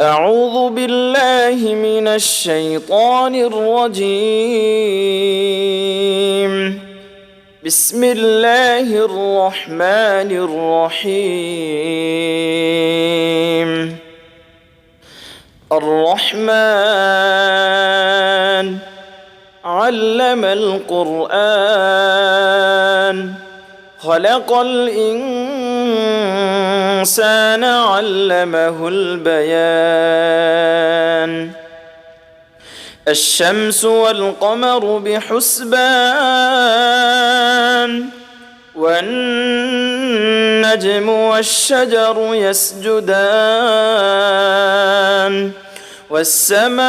أعوذ بالله من الشيطان الرجيم. بسم الله الرحمن الرحيم. الرحمن علم القرآن خلق الإنسان علمه البيان. الشمس والقمر بحسبان والنجم والشجر يسجدان والسماء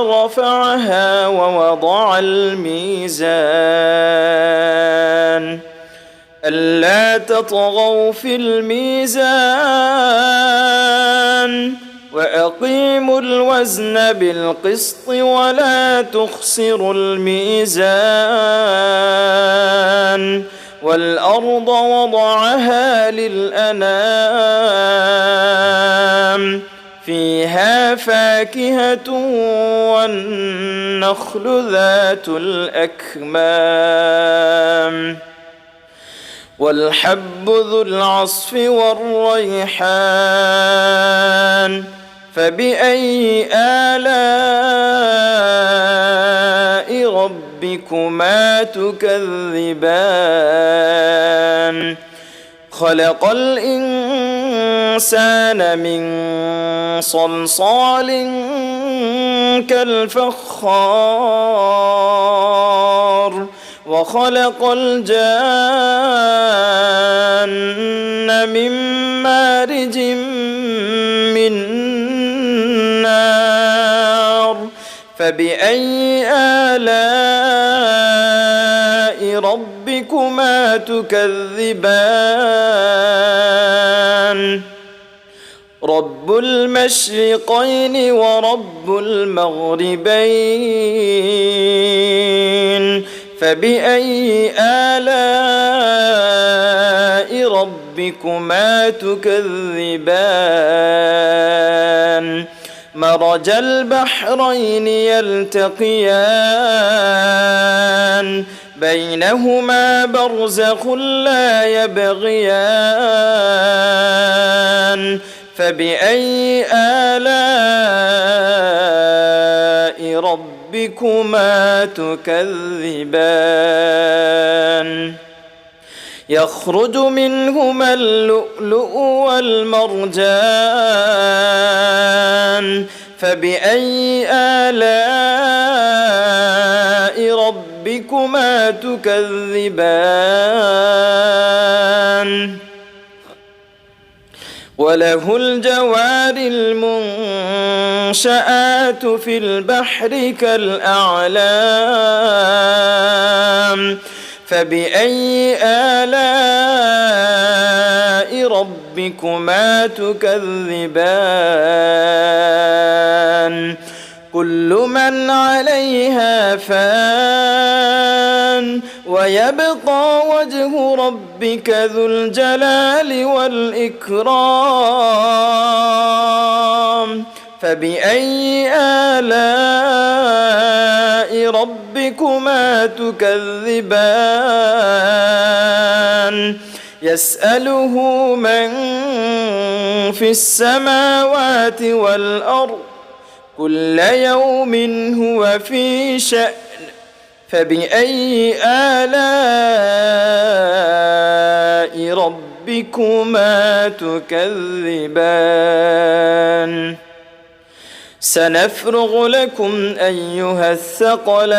رفعها ووضع الميزان ألا تطغوا في الميزان وأقيموا الوزن بالقسط ولا تخسروا الميزان والأرض وضعها للأنام فيها فاكهة والنخل ذات الأكمام والحب ذو العصف والريحان فبأي آلاء ربكما تكذبان خلق الإنسان من صلصال كالفخار وخلق الجان من مارج من نار فبأي آلاء ربكما تكذبان رب المشرقين ورب المغربين فبأي آلاء ربكما تكذبان مرج البحرين يلتقيان بينهما برزخ لا يبغيان فبأي آلاء ربكما تكذبان يخرج منهما اللؤلؤ والمرجان فبأي آلاء ربكما تكذبان وله الجوار المنشآت في البحر كالأعلام فبأي آلاء ربكما تكذبان كل من عليها فان ويبقى وجه ربك ذو الجلال والإكرام فبأي آلاء ربكما تكذبان يسأله من في السماوات والأرض كل يوم هو في شأن فبأي آلاء ربكما تكذبان سنفرغ لكم أيها الثقلان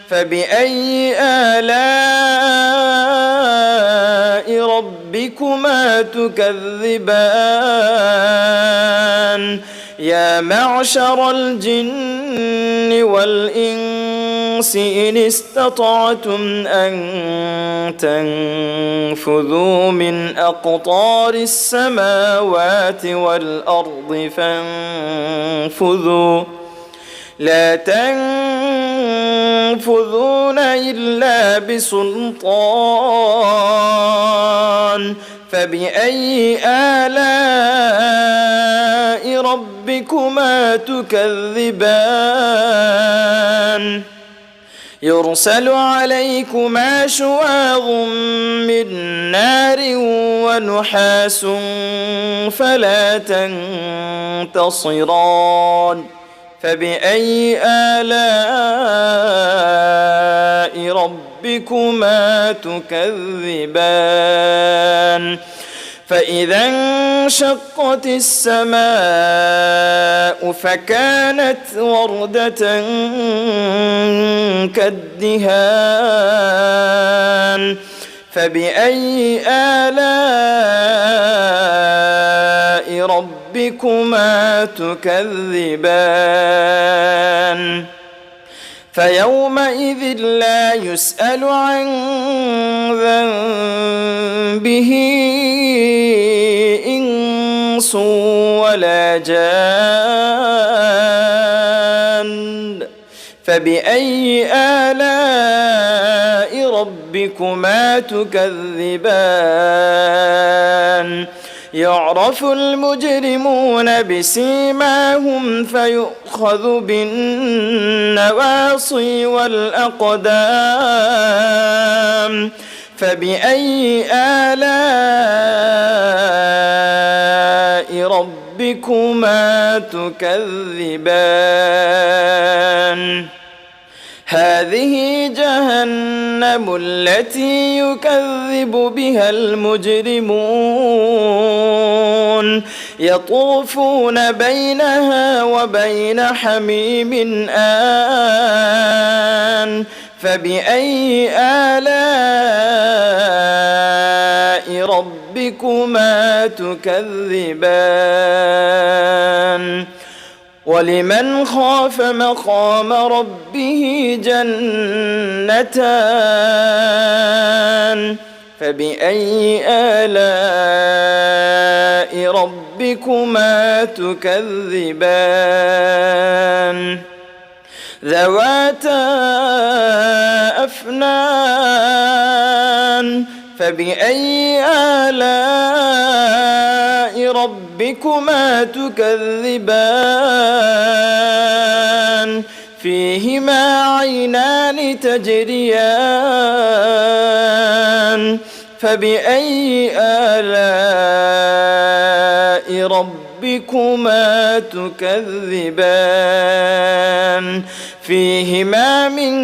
فبأي آلاء ربكما تكذبان يا معشر الجن والإنس إن استطعتم أن تنفذوا من أقطار السماوات والأرض فانفذوا لا تنفذون إلا بسلطان فبأي آلاء ربكما تكذبان يرسل عليكما شواظ من نار ونحاس فلا تنتصران فبأي آلاء ربكما تكذبان فإذا انشقت السماء فكانت وردة كالدهان فبأي آلاء ربكما تكذبان فيومئذ لا يسأل عن ذنبه إنس ولا جان فبأي آلاء ربكما تكذبان يعرف المجرمون بسيماهم فيؤخذ بالنواصي والأقدام فبأي آلاء ربكما تكذبان هذه جهنم التي يكذب بها المجرمون يطوفون بينها وبين حميم آن فبأي آلاء ربكما تكذبان ولمن خاف مقام ربه جنتان فبأي آلاء ربكما تكذبان ذواتا أفنان فبأي آلاء ربكما تكذبان فيهما عينان تجريان فبأي آلاء ربكما تكذبان فيهما من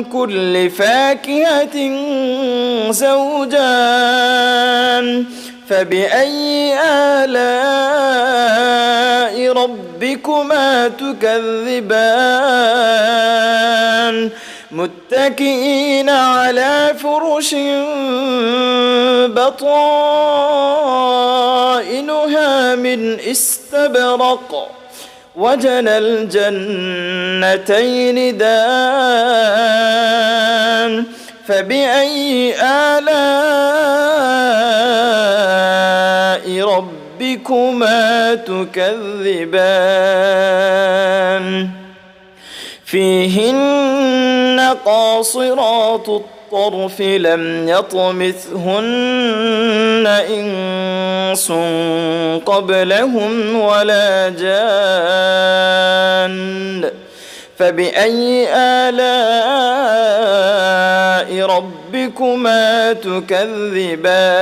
كل فاكهة زوجان فبأي آلاء ربكما تكذبان متكئين على فرش بطائنها من استبرق وجنى الجنتين دان فبأي آلاء ربكما تكذبان فيهن قاصرات الطرف لم يطمثهن إنس قبلهم ولا جان فبأي آلاء ربكما تكذبان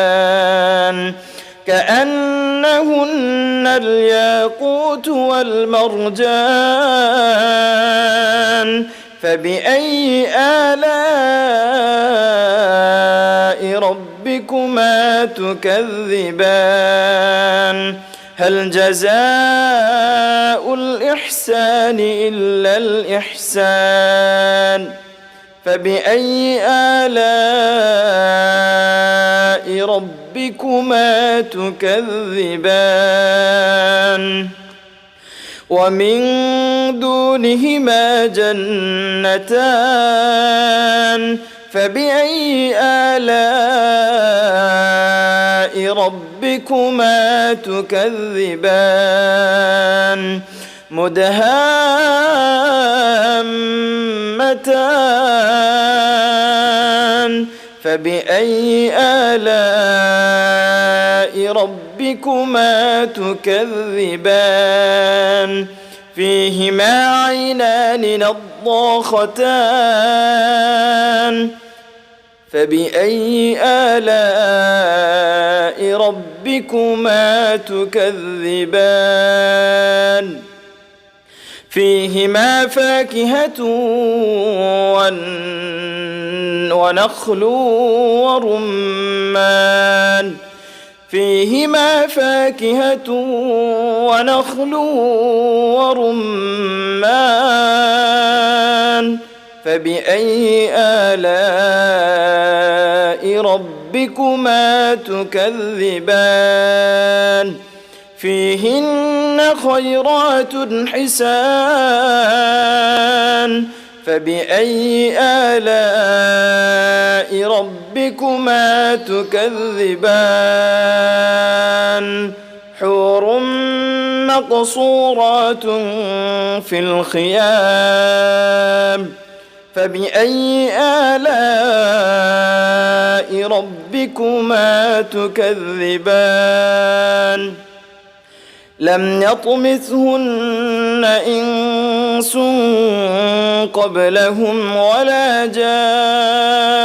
كأنهن الياقوت والمرجان فبأي آلاء ربكما تكذبان هل جزاء الإحسان إلا الإحسان فبأي آلاء ربكما تكذبان ومن دونهما جنتان فبأي آلاء ربكما تكذبان مدهامتان فبأي آلاء ربكما تكذبان فيهما عينان نضاختان فبأي آلاء ربكما تكذبان فيهما فاكهة ونخل ورمان فيهما فاكهة ونخل ورمان فبأي آلاء ربكما تكذبان فيهن خيرات حسان فبأي آلاء ربكما تكذبان حور مقصورات في الخيام فبأي آلاء ربكما تكذبان لم يطمثهن إنس قبلهم ولا جان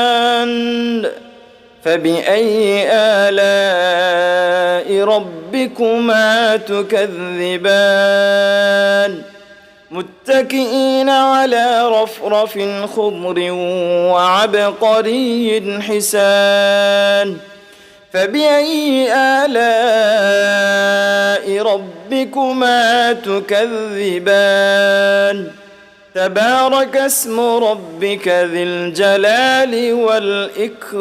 فبأي آلاء ربكما تكذبان متكئين على رفرف خضر وعبقري حسان فبأي آلاء ربكما تكذبان تبارك اسم ربك ذي الجلال والإكرام